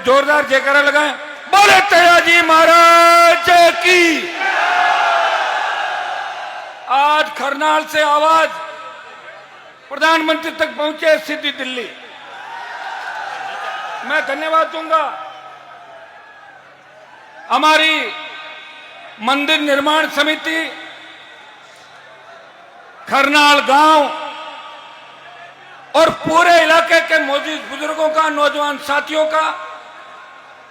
जोरदार जयकारा लगाएं। बोले तेजाजी महाराज की। आज करनाल से आवाज प्रधानमंत्री तक पहुंचे सीधी दिल्ली। मैं धन्यवाद दूंगा हमारी मंदिर निर्माण समिति, करनाल गांव और पूरे इलाके के मौजूद बुजुर्गों का, नौजवान साथियों का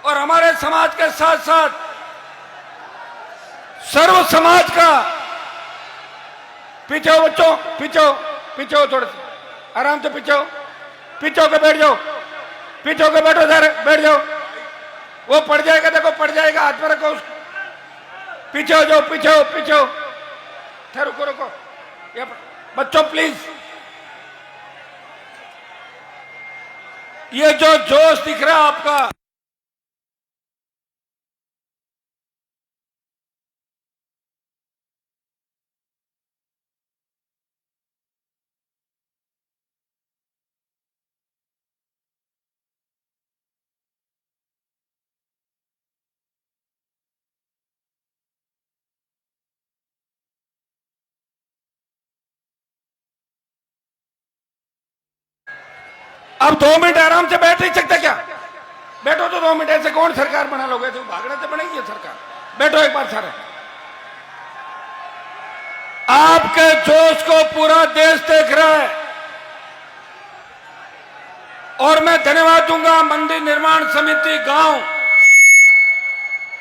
और हमारे समाज के साथ साथ सर्व समाज का। पीछे हो बच्चों, पीछे हो थोड़ा सा, आराम से पीछे होकर बैठ जाओ, पीछे होकर बैठो, बैठ जाओ। वो पड़ जाएगा, देखो पड़ जाएगा, हाथ में रखो उसको। पीछे हो जाओ, पीछे हो। रुको बच्चों प्लीज। ये जो जोश दिख रहा है आपका, अब 2 मिनट आराम से बैठ नहीं सकते क्या? बैठो तो 2 मिनट। ऐसे कौन सरकार बना लोगे? तो भागने से बनेगी ये सरकार। बैठो एक बार सारे। आपके जोश को पूरा देश देख रहा है और मैं धन्यवाद दूंगा मंदिर निर्माण समिति गांव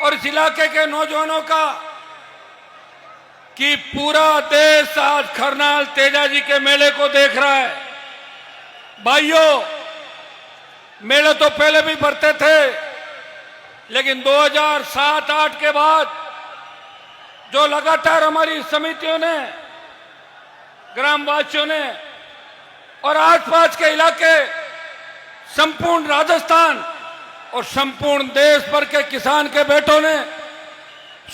और इस इलाके के नौजवानों का कि पूरा देश आज करनाल तेजाजी के मेले को देख रहा है। भाइयों, मेले तो पहले भी बढ़ते थे, लेकिन 2007-8 के बाद जो लगातार हमारी समितियों ने, ग्रामवासियों ने और आसपास के इलाके, संपूर्ण राजस्थान और संपूर्ण देश भर के किसान के बेटों ने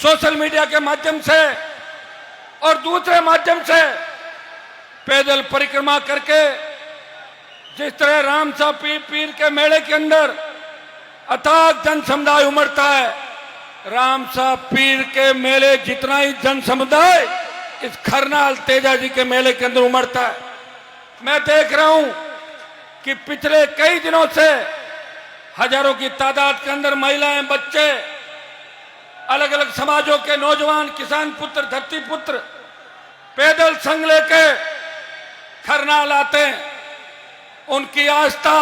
सोशल मीडिया के माध्यम से और दूसरे माध्यम से पैदल परिक्रमा करके, जिस तरह रामसा पीर के मेले के अंदर अथाक जन समुदाय उमड़ता है, रामसा पीर के मेले जितना ही जन समुदाय इस करनाल तेजाजी के मेले के अंदर उमड़ता है। मैं देख रहा हूं कि पिछले कई दिनों से हजारों की तादाद के अंदर महिलाएं, बच्चे, अलग अलग समाजों के नौजवान, किसान पुत्र, धरती पुत्र पैदल संग लेके करनाल आते हैं। उनकी आस्था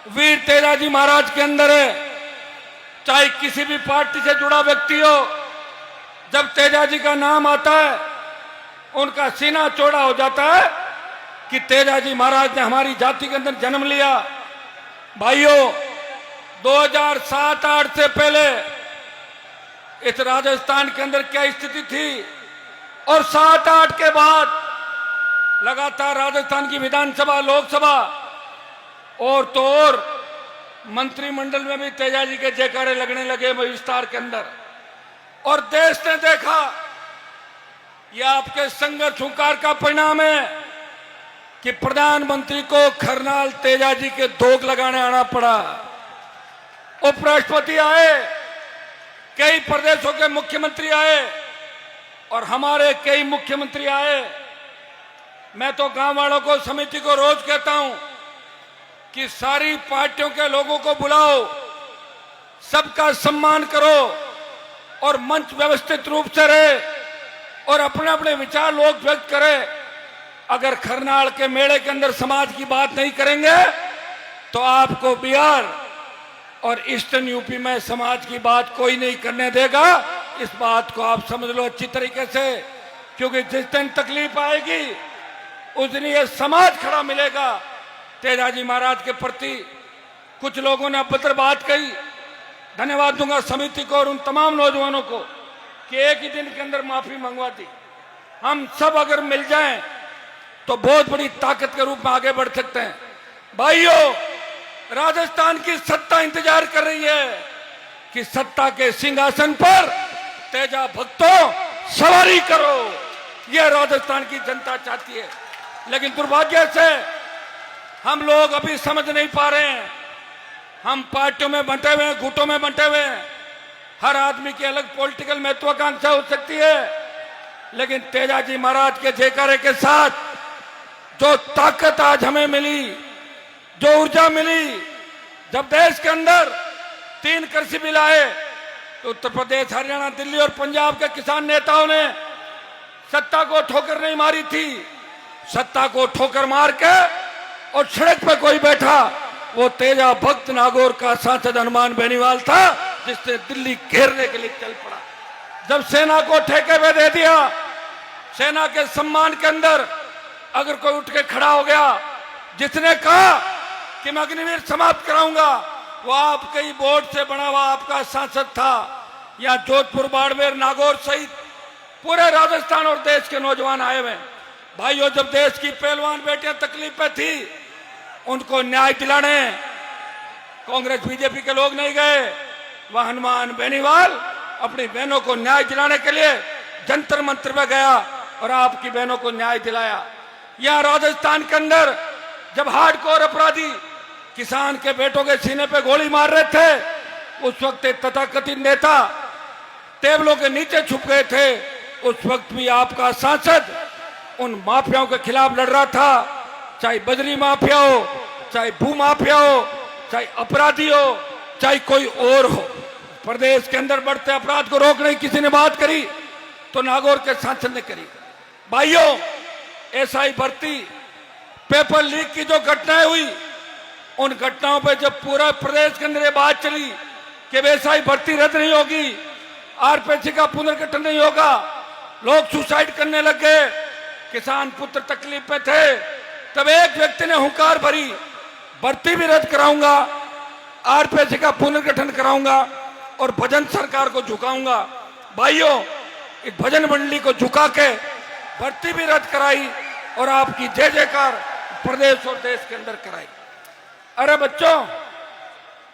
वीर तेजाजी महाराज के अंदर है। चाहे किसी भी पार्टी से जुड़ा व्यक्ति हो, जब तेजाजी का नाम आता है उनका सीना चौड़ा हो जाता है कि तेजाजी महाराज ने हमारी जाति के अंदर जन्म लिया। भाइयों, 2007-8 से पहले इस राजस्थान के अंदर क्या स्थिति थी और 7-8 के बाद लगातार राजस्थान की विधानसभा, लोकसभा और तो और मंत्रिमंडल में भी तेजाजी के जयकारे लगने लगे विस्तार के अंदर। और देश ने देखा यह आपके संघर्ष हुंकार का परिणाम है कि प्रधानमंत्री को करनाल तेजाजी के धोख लगाने आना पड़ा। उपराष्ट्रपति आए, कई प्रदेशों के मुख्यमंत्री आए और हमारे कई मुख्यमंत्री आए। मैं तो गांव वालों को, समिति को रोज कहता हूं कि सारी पार्टियों के लोगों को बुलाओ, सबका सम्मान करो और मंच व्यवस्थित रूप से रहे और अपने अपने विचार लोग व्यक्त करें। अगर करनाल के मेले के अंदर समाज की बात नहीं करेंगे तो आपको बिहार और ईस्टर्न यूपी में समाज की बात कोई नहीं करने देगा। इस बात को आप समझ लो अच्छी तरीके से, क्योंकि जिस दिन तकलीफ आएगी उस दिन ये समाज खड़ा मिलेगा तेजाजी महाराज के प्रति। कुछ लोगों ने अभद्र बात कही, धन्यवाद दूंगा समिति को और उन तमाम नौजवानों को कि एक ही दिन के अंदर माफी मंगवा दी। हम सब अगर मिल जाएं तो बहुत बड़ी ताकत के रूप में आगे बढ़ सकते हैं। भाइयों, राजस्थान की सत्ता इंतजार कर रही है कि सत्ता के सिंहासन पर तेजा भक्तों सवारी करो, यह राजस्थान की जनता चाहती है। लेकिन दुर्भाग्य से हम लोग अभी समझ नहीं पा रहे हैं हम पार्टियों में बंटे हुए हैं, गुटों में बंटे हुए हैं। हर आदमी की अलग पॉलिटिकल महत्वाकांक्षा हो सकती है, लेकिन तेजाजी महाराज के जयकारे के साथ जो ताकत आज हमें मिली, जो ऊर्जा मिली, जब देश के अंदर 3 कृषि बिल आए तो उत्तर प्रदेश, हरियाणा, दिल्ली और पंजाब के किसान नेताओं ने सत्ता को ठोकर नहीं मारी थी। सत्ता को ठोकर मार के और सड़क पे कोई बैठा, वो तेजा भक्त नागौर का सांसद हनुमान बेनीवाल था, जिसने दिल्ली घेरने के लिए चल पड़ा। जब सेना को ठेके पे दे दिया, सेना के सम्मान के अंदर अगर कोई उठ के खड़ा हो गया, जिसने कहा कि मैं अग्निवीर समाप्त कराऊंगा, वो आपके ही बोर्ड से बना हुआ आपका सांसद था। यहाँ जोधपुर, बाड़मेर, नागौर सहित पूरे राजस्थान और देश के नौजवान आए हुए। भाइयों, जब देश की पहलवान बेटियां तकलीफ पे थी, उनको न्याय दिलाने कांग्रेस बीजेपी के लोग नहीं गए। वह हनुमान बेनीवाल अपनी बहनों को न्याय दिलाने के लिए जंतर मंत्र में गया और आपकी बहनों को न्याय दिलाया। यहाँ राजस्थान के अंदर जब हार्डकोर अपराधी किसान के बेटों के सीने पे गोली मार रहे थे, उस वक्त एक तथाकथित नेता टेबलों के नीचे छुप गए थे। उस वक्त भी आपका सांसद उन माफियाओं के खिलाफ लड़ रहा था, चाहे बजरी माफिया हो, चाहे भू माफिया हो, चाहे अपराधी हो, चाहे कोई और हो। प्रदेश के अंदर बढ़ते अपराध को रोकने की किसी ने बात करी तो नागौर के सांसद ने करी। भाइयों, एसआई भर्ती, पेपर लीक की जो घटनाएं हुई, उन घटनाओं पर जब पूरा प्रदेश के अंदर ये बात चली कि एसआई भर्ती रद्द नहीं होगी, आरपीसी का पुनर्गठन नहीं होगा, लोग सुसाइड करने लग गए, किसान पुत्र तकलीफ में थे, तब एक व्यक्ति ने हुंकार भरी, भर्ती भी रद्द कराऊंगा, आरपीसी का पुनर्गठन कराऊंगा और भजन सरकार को झुकाऊंगा। भाइयों, इस भजन मंडली को झुका के भर्ती भी रद्द कराई और आपकी जय जयकार प्रदेश और देश के अंदर कराई। अरे बच्चों,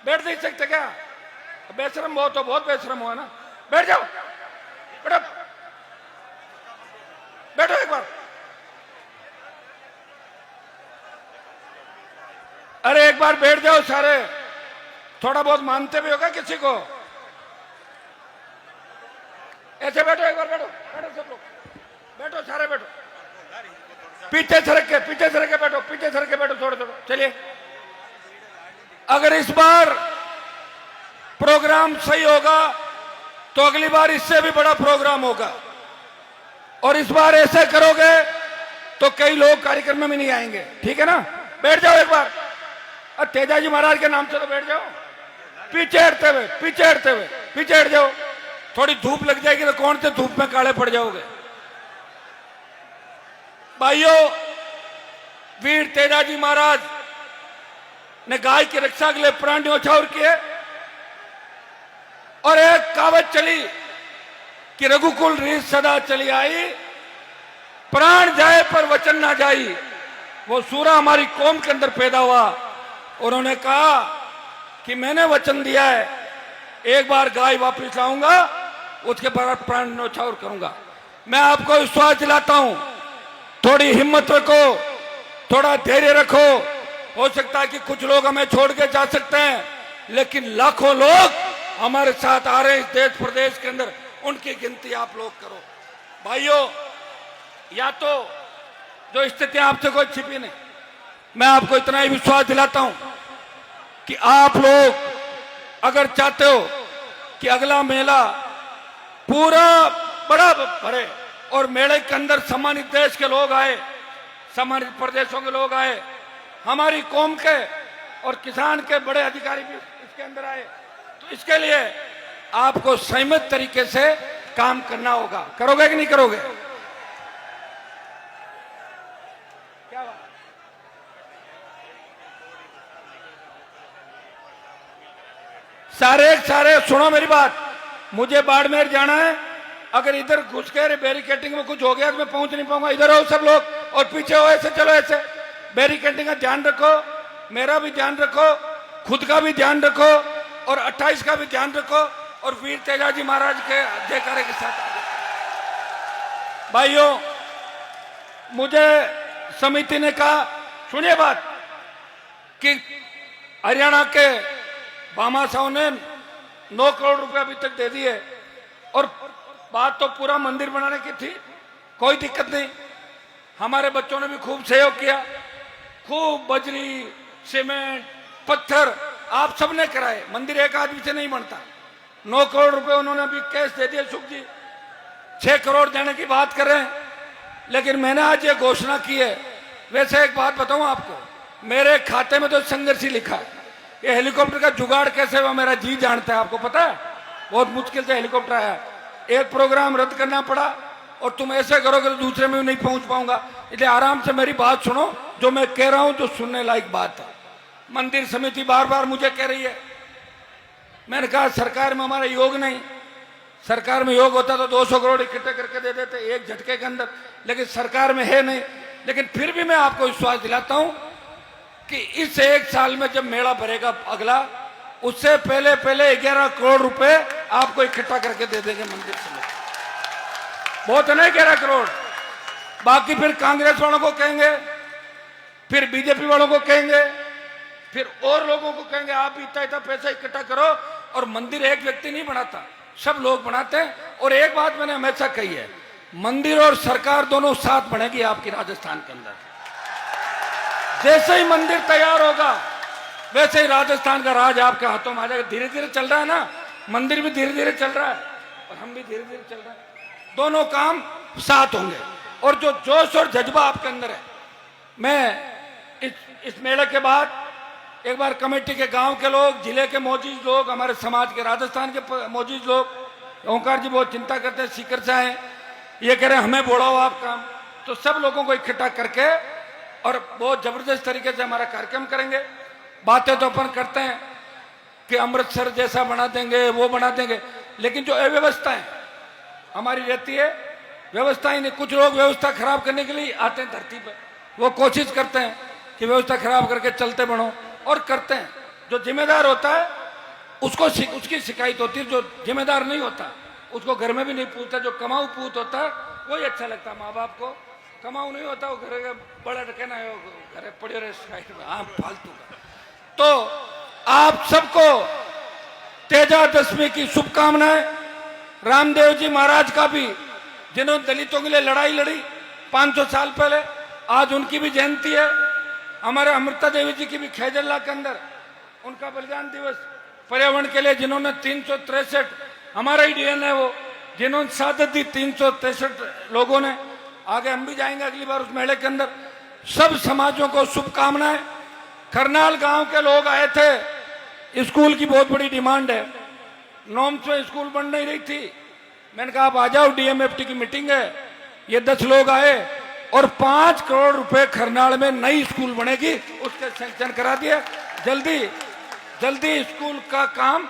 बैठ नहीं सकते क्या? बेशरम बहुत हो, बहुत बेशरम हुआ ना। बैठ जाओ, बैठो, बैठो एक बार। अरे एक बार बैठ जाओ सारे, थोड़ा बहुत मानते भी होगा किसी को। ऐसे बैठो, एक बार बैठो, बैठो सब लोग, बैठो सारे, बैठो, पीछे सरक के बैठो, पीछे सरक के बैठो, थोड़ा थोड़ा। चलिए, अगर इस बार प्रोग्राम सही होगा तो अगली बार इससे भी बड़ा प्रोग्राम होगा, और इस बार ऐसे करोगे तो कई लोग कार्यक्रम में नहीं आएंगे। ठीक है ना? बैठ जाओ एक बार। तेजाजी महाराज के नाम से तो बैठ जाओ। पीछे हटते हुए, पीछे हटते हुए, पीछे हट जाओ। थोड़ी धूप लग जाएगी तो कौन से धूप में काले पड़ जाओगे। भाइयों, वीर तेजाजी महाराज ने गाय की रक्षा के लिए प्राण न्यौछावर किए, और एक कहावत चली कि रघुकुल रीत सदा चली आई, प्राण जाए पर वचन ना जाई। वो सूरा हमारी कौम के अंदर पैदा हुआ। उन्होंने कहा कि मैंने वचन दिया है, एक बार गाय वापस लाऊंगा, उसके बाद प्राण न्यौछावर करूंगा। मैं आपको विश्वास दिलाता हूं, थोड़ी हिम्मत रखो, थोड़ा धैर्य रखो। हो सकता है कि कुछ लोग हमें छोड़ के जा सकते हैं, लेकिन लाखों लोग हमारे साथ आ रहे हैं इस देश प्रदेश के अंदर, उनकी गिनती आप लोग करो। भाइयों, या तो जो स्थितियां आपसे कोई छिपी नहीं, मैं आपको इतना ही विश्वास दिलाता हूं कि आप लोग अगर चाहते हो कि अगला मेला पूरा बड़ा भरे और मेले के अंदर सम्मानित देश के लोग आए, सम्मानित प्रदेशों के लोग आए, हमारी कौम के और किसान के बड़े अधिकारी भी इसके अंदर आए, तो इसके लिए आपको संयमित तरीके से काम करना होगा। करोगे कि नहीं करोगे? क्या बात? सारे सुनो मेरी बात। मुझे बाड़मेर जाना है, अगर इधर घुस के बैरिकेडिंग में कुछ हो गया तो मैं पहुंच नहीं पाऊंगा। इधर आओ सब लोग, और पीछे हो, ऐसे चलो, ऐसे। बैरिकेडिंग का ध्यान रखो, मेरा भी ध्यान रखो, खुद का भी ध्यान रखो, और 28 का भी ध्यान रखो, और वीर तेजाजी महाराज के जयकारे के साथ। भाइयों, मुझे समिति ने कहा, सुनिए बात, कि हरियाणा के भामा साहू ने 9 करोड़ रुपए अभी तक दे दिए। और बात तो पूरा मंदिर बनाने की थी, कोई दिक्कत नहीं। हमारे बच्चों ने भी खूब सहयोग किया, खूब बजरी, सीमेंट, पत्थर आप सबने कराए। मंदिर एक आदमी से नहीं बनता। 9 करोड़ रुपए उन्होंने अभी कैश दे दिए। सुख जी 6 करोड़ देने की बात कर रहे हैं, लेकिन मैंने आज ये घोषणा की है। वैसे एक बात बताऊं आपको, मेरे खाते में तो संघर्ष ही लिखा है। ये हेलीकॉप्टर का जुगाड़ कैसे हुआ मेरा जी जानता है, आपको पता है। बहुत मुश्किल से हेलीकॉप्टर आया, एक प्रोग्राम रद्द करना पड़ा, और तुम ऐसे करोगे तो दूसरे में भी नहीं पहुंच पाऊंगा। इसलिए आराम से मेरी बात सुनो, जो मैं कह रहा हूं जो सुनने लायक बात है। मंदिर समिति बार बार मुझे कह रही है, मैंने कहा सरकार में हमारा योग नहीं। सरकार में योग होता तो 200 करोड़ इकट्ठे करके दे देते एक झटके के अंदर, लेकिन सरकार में है नहीं। लेकिन फिर भी मैं आपको विश्वास दिलाता हूं कि इस 1 साल में जब मेला भरेगा अगला, उससे पहले 11 करोड़ रुपए आपको इकट्ठा करके दे देंगे मंदिर समिति। बहुत है ना 11 करोड़। बाकी फिर कांग्रेस वालों को कहेंगे, फिर बीजेपी वालों को कहेंगे, फिर और लोगों को कहेंगे आप इतना पैसा इकट्ठा करो। और मंदिर एक व्यक्ति नहीं बनाता, सब लोग बनाते हैं। और एक बात मैंने हमेशा कही है, मंदिर और सरकार दोनों साथ बनेगी आपकी राजस्थान के अंदर। जैसे ही मंदिर तैयार होगा वैसे ही राजस्थान का राज आपके हाथों में आ जाएगा। धीरे धीरे चल रहा है ना, मंदिर भी धीरे धीरे चल रहा है और हम भी धीरे धीरे चल रहे हैं। दोनों काम साथ होंगे। और जो जोश और जज्बा आपके अंदर है, मैं इस मेले के बाद एक बार कमेटी के गांव के लोग, जिले के मौजूद लोग, हमारे समाज के राजस्थान के मौजूद लोग, ओंकार जी बहुत चिंता करते हैं, सीकर से आए, ये कह रहे हैं हमें बोलाओ आप काम। तो सब लोगों को इकट्ठा करके और बहुत जबरदस्त तरीके से हमारा कार्यक्रम करेंगे। बातें तो अपन करते हैं कि अमृतसर जैसा बना देंगे, वो बना देंगे, लेकिन जो अव्यवस्थाएं हमारी रहती है, व्यवस्था ही नहीं। कुछ लोग व्यवस्था खराब करने के लिए आते हैं धरती पर, वो कोशिश करते हैं कि व्यवस्था खराब करके चलते बढ़ो, और करते हैं। जो जिम्मेदार होता है उसको उसकी शिकायत होती है, जो जिम्मेदार नहीं होता उसको घर में भी नहीं पूछता। जो कमाऊ पूत होता है वही अच्छा लगता है माँ बाप को। कमाऊ नहीं होता वो घर का बड़ा कहना है, घर पड़े रहे साइड में, हाँ फालतू का। तो आप सबको तेजा दशमी की शुभकामनाएं। रामदेव जी महाराज का भी, जिन्होंने दलितों के लिए लड़ाई लड़ी 500 साल पहले, आज उनकी भी जयंती है। हमारे अमृता देवी जी की भी खैजल्ला के अंदर उनका बलिदान दिवस। पर्यावरण के लिए जिन्होंने 363, हमारा ही डीएन है वो, जिन्होंने शहादत दी 363 लोगों ने। आगे हम भी जाएंगे अगली बार उस मेले के अंदर। सब समाजों को शुभकामनाएं। करनाल गांव के लोग आए थे, स्कूल की बहुत बड़ी डिमांड है, नॉर्म्स में स्कूल बन नहीं रही थी। मैंने कहा आप आ जाओ, डीएमएफटी की मीटिंग है। ये 10 लोग आए और 5 करोड़ रुपए खरनाल में नई स्कूल बनेगी, उसके सैंक्शन करा दिए। जल्दी जल्दी स्कूल का काम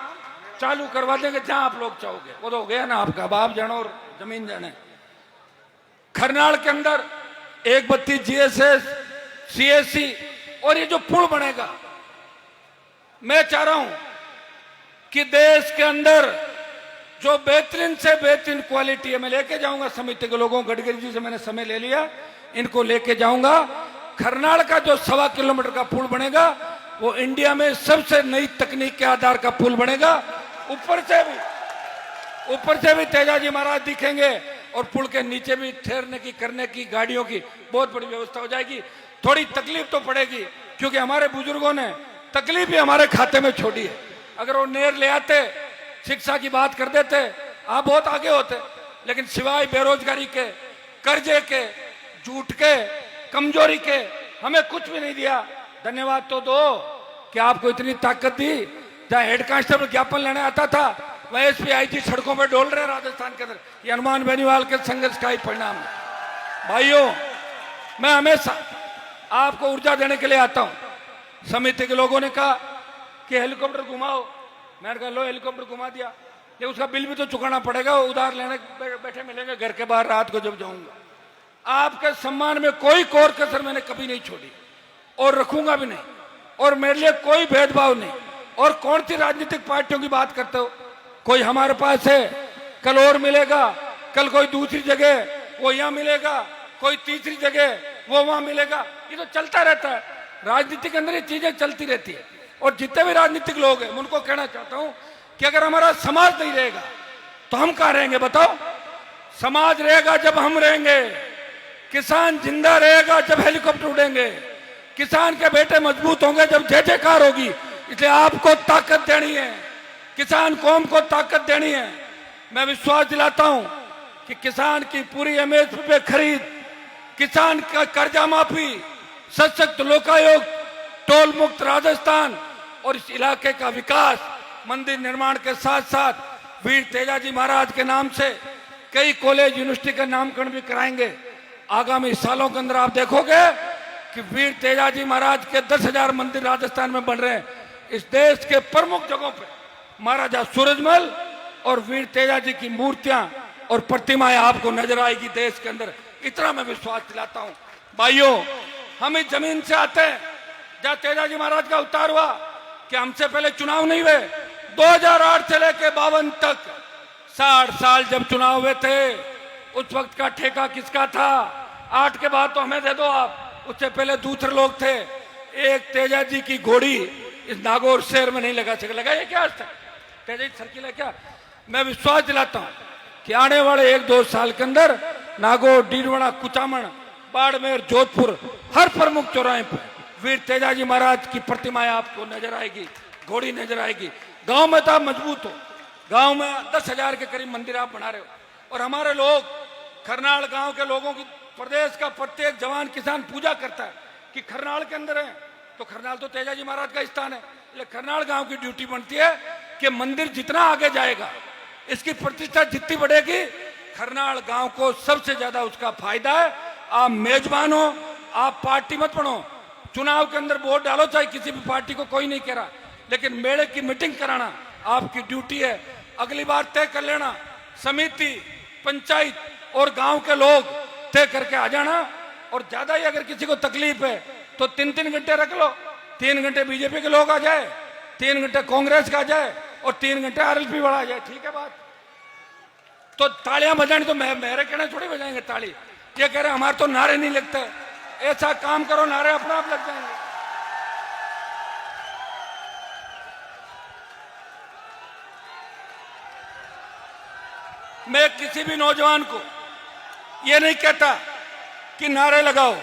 चालू करवा देंगे जहां आप लोग चाहोगे। वो तो हो गया ना आपका, अब आप जानो और जमीन जाने। खरनाल के अंदर 132 जीएसएस, सीएससी और ये जो पुल बनेगा, मैं चाह रहा हूं कि देश के अंदर जो बेहतरीन से बेहतरीन क्वालिटी है, मैं लेके जाऊंगा समिति के लोगों, गडकरी जी से मैंने समय ले लिया, इनको लेके जाऊंगा। खरनाल का जो 1.25 किलोमीटर का पुल बनेगा वो इंडिया में सबसे नई तकनीक के आधार का पुल बनेगा। ऊपर से भी तेजाजी महाराज दिखेंगे और पुल के नीचे भी ठहरने की, करने की, गाड़ियों की बहुत बड़ी व्यवस्था हो जाएगी। थोड़ी तकलीफ तो पड़ेगी क्योंकि हमारे बुजुर्गों ने तकलीफ ही हमारे खाते में छोड़ी है। अगर वो नेर ले आते, शिक्षा की बात कर देते, आप बहुत आगे होते। लेकिन सिवाय बेरोजगारी के, कर्जे के, झूठ के, कमजोरी के हमें कुछ भी नहीं दिया। धन्यवाद तो दो कि आपको इतनी ताकत दी। जहां हेड कांस्टेबल ज्ञापन लेने आता था, वह एसपी आईजी सड़कों पर डोल रहे राजस्थान के अंदर। ये हनुमान बेनीवाल के संघर्ष का ही परिणाम है। भाइयों, मैं हमेशा आपको ऊर्जा देने के लिए आता हूं। समिति के लोगों ने कहा कि हेलीकॉप्टर घुमाओ, मैंने कहा लो हेलीकॉप्टर घुमा दिया, ये उसका बिल भी तो चुकाना पड़ेगा। उधार लेने बैठे मिलेंगे घर के बाहर रात को जब जाऊंगा। आपके सम्मान में कोई कोर कसर मैंने कभी नहीं छोड़ी और रखूंगा भी नहीं, और मेरे लिए कोई भेदभाव नहीं। और कौन सी राजनीतिक पार्टियों की बात करते हो? कोई हमारे पास है, कल और मिलेगा, कल कोई दूसरी जगह वो यहां मिलेगा, कोई तीसरी जगह वो वहां मिलेगा। ये तो चलता रहता है, राजनीति के अंदर ये चीजें चलती रहती है। और जितने भी राजनीतिक लोग हैं उनको कहना चाहता हूं कि अगर हमारा समाज नहीं रहेगा तो हम कहां रहेंगे बताओ? समाज रहेगा जब हम रहेंगे, किसान जिंदा रहेगा जब हेलीकॉप्टर उड़ेंगे, किसान के बेटे मजबूत होंगे जब जय जयकार होगी। इसलिए आपको ताकत देनी है, किसान कौम को ताकत देनी है। मैं विश्वास दिलाता हूं कि किसान की पूरी एमएसपी पे खरीद, किसान का कर्जा माफी, सशक्त लोकायुक्त, टोल मुक्त राजस्थान और इस इलाके का विकास, मंदिर निर्माण के साथ साथ वीर तेजाजी महाराज के नाम से कई कॉलेज यूनिवर्सिटी का नामकरण भी कराएंगे। आगामी सालों के अंदर आप देखोगे कि वीर तेजाजी महाराज के 10,000 मंदिर राजस्थान में बन रहे हैं। इस देश के प्रमुख जगहों पे महाराजा सूरजमल और वीर तेजाजी की मूर्तियां और प्रतिमाएं आपको नजर आएगी देश के अंदर। इतना मैं विश्वास दिलाता हूं। भाइयों, हम इस जमीन से आते हैं जहां तेजाजी महाराज का अवतार हुआ। कि हमसे पहले चुनाव नहीं हुए? 2008 से लेकर 52 तक 60 साल जब चुनाव हुए थे, उस वक्त का ठेका किसका था? 8 के बाद तो हमें दे दो आप, उससे पहले दूसरे लोग थे। एक तेजाजी की घोड़ी इस नागौर शहर में नहीं लगा सके। लगाइए क्या आज तक? तेजाजी सर्किल है क्या? मैं विश्वास दिलाता हूं कि आने वाले 1-2 साल के अंदर नागौर, डीडवाड़ा, कुचामन, बाड़मेर, जोधपुर, हर प्रमुख चौराहे पर वीर तेजाजी महाराज की प्रतिमाएं आपको नजर आएगी, घोड़ी नजर आएगी। गांव में तो आप मजबूत हो, गांव में 10,000 के करीब मंदिर आप बना रहे हो। और हमारे लोग, खरनाल गांव के लोगों की, प्रदेश का प्रत्येक जवान किसान पूजा करता है कि खरनाल के अंदर है तो खरनाल तो तेजाजी महाराज का स्थान है। इसलिए खरनाल गांव की ड्यूटी बनती है कि मंदिर जितना आगे जाएगा, इसकी प्रतिष्ठा जितनी बढ़ेगी, खरनाल गांव को सबसे ज्यादा उसका फायदा है। आप मेजबान हो, आप पार्टी मत बनो। चुनाव के अंदर वोट डालो, चाहे किसी भी पार्टी को, कोई नहीं कह रहा, लेकिन मेले की मीटिंग कराना आपकी ड्यूटी है। अगली बार तय कर लेना, समिति, पंचायत और गांव के लोग तय करके आ जाना। और ज्यादा ही अगर किसी को तकलीफ है तो 3-3 घंटे रख लो। 3 घंटे बीजेपी के लोग आ जाए, 3 घंटे कांग्रेस का आ जाए और 3 घंटे आरएलपी वाला आ जाए। ठीक है बात? तो तालियां बजानी तो मेरे कहने थोड़ी बजाएंगे ताली। ये कह रहे हमारे तो नारे नहीं लगते। ऐसा काम करो, नारे अपना आप लग जाएंगे। मैं किसी भी नौजवान को ये नहीं कहता कि नारे लगाओ।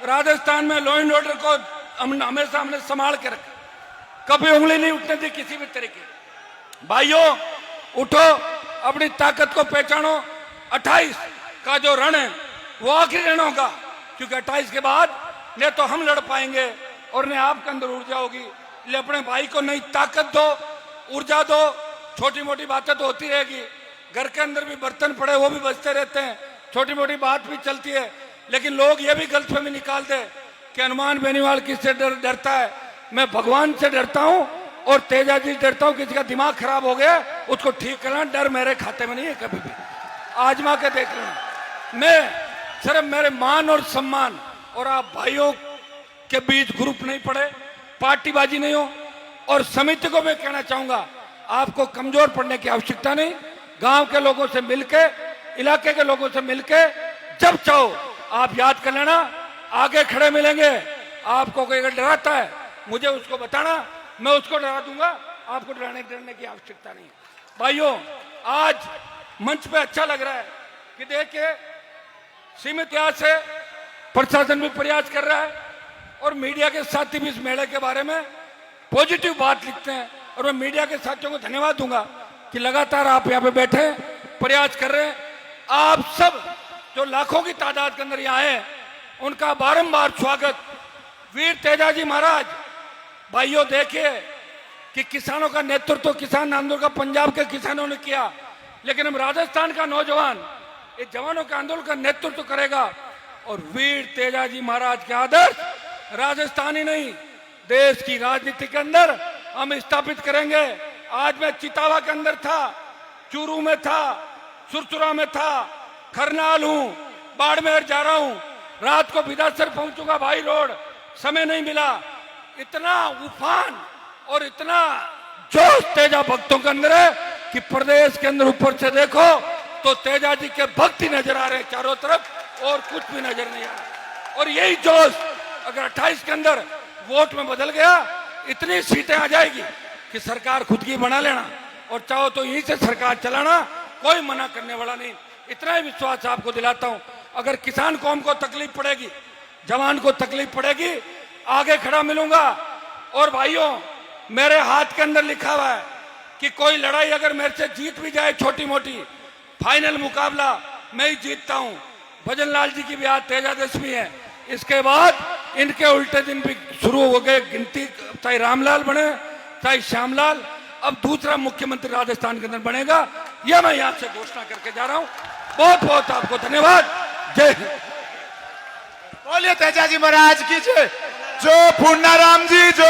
राजस्थान में लॉ एंड ऑर्डर को हमेशा हमने संभाल के रखा, कभी उंगली नहीं उठने दी किसी भी तरीके। भाइयों, उठो, अपनी ताकत को पहचानो। 28 का जो रण है वो आखिरी रण होगा, क्योंकि 28 के बाद न तो हम लड़ पाएंगे और न आपके अंदर ऊर्जा होगी। इसलिए अपने भाई को नई ताकत दो, ऊर्जा दो। छोटी मोटी बातें तो होती रहेगी, घर के अंदर भी बर्तन पड़े वो भी बजते रहते हैं, छोटी मोटी बात भी चलती है। लेकिन लोग ये भी गलतफहमी निकाल दे कि हनुमान बेनीवाल किससे डरता है। मैं भगवान से डरता हूं और तेजाजी से डरता हूं। किसी का दिमाग खराब हो गया उसको ठीक करना, डर मेरे खाते में नहीं है। कभी भी आजमा के देख लेना। मैं सिर्फ मेरे मान और सम्मान और आप भाइयों के बीच ग्रुप नहीं पड़े, पार्टीबाजी नहीं हो। और समिति को मैं कहना चाहूंगा, आपको कमजोर पड़ने की आवश्यकता नहीं। गांव के लोगों से मिलके, इलाके के लोगों से मिलके जब चाहो आप याद कर लेना, आगे खड़े मिलेंगे। आपको कोई अगर डराता है मुझे उसको बताना, मैं उसको डरा दूंगा। आपको डरने की आवश्यकता नहीं। भाइयों, आज मंच पे अच्छा लग रहा है कि देखिए सीमित यहाँ से प्रशासन भी प्रयास कर रहा है और मीडिया के साथी भी इस मेले के बारे में पॉजिटिव बात लिखते हैं। और मैं मीडिया के साथियों को धन्यवाद दूंगा कि लगातार आप यहाँ पे बैठे प्रयास कर रहे हैं। आप सब जो लाखों की तादाद के अंदर यहाँ आए, उनका बारंबार स्वागत। वीर तेजाजी महाराज, भाइयों देखिए कि किसानों का नेतृत्व, किसान आंदोलन का पंजाब के किसानों ने किया, लेकिन हम राजस्थान का नौजवान इस जवानों के आंदोलन का नेतृत्व करेगा। और वीर तेजाजी महाराज के आदर्श राजस्थान ही नहीं, देश की राजनीति के अंदर हम स्थापित करेंगे। आज मैं चितावा के अंदर था, चूरू में था, सुरसुरा में था, खरनाल हूं, बाड़मेर जा रहा हूं, रात को बिदासर पहुंचूंगा। भाई रोड समय नहीं मिला। इतना उफान और इतना जोश तेजा भक्तों के अंदर है कि प्रदेश के अंदर ऊपर से देखो तो तेजाजी के भक्त ही नजर आ रहे हैं चारों तरफ, और कुछ भी नजर नहीं आ रहा। और यही जोश अगर 28 के अंदर वोट में बदल गया, इतनी सीटें आ जाएगी कि सरकार खुद की बना लेना, और चाहो तो यहीं से सरकार चलाना, कोई मना करने वाला नहीं। इतना ही विश्वास आपको दिलाता हूं। अगर किसान कौम को तकलीफ पड़ेगी, जवान को तकलीफ पड़ेगी, आगे खड़ा मिलूंगा। और भाइयों, मेरे हाथ के अंदर लिखा हुआ है कि कोई लड़ाई अगर मेरे से जीत भी जाए छोटी मोटी, फाइनल मुकाबला मैं ही जीतता हूं। भजन लाल जी की भी आज तेजादशमी है, इसके बाद इनके उल्टे दिन भी शुरू हो गए गिनती, चाहे रामलाल बने चाहे श्यामलाल, अब दूसरा मुख्यमंत्री राजस्थान के अंदर बनेगा, यह मैं यहां से घोषणा करके जा रहा हूं। बहुत बहुत आपको धन्यवाद। जय हिंद। बोलिए तेजाजी महाराज की जय। जो पूर्णाराम जी जो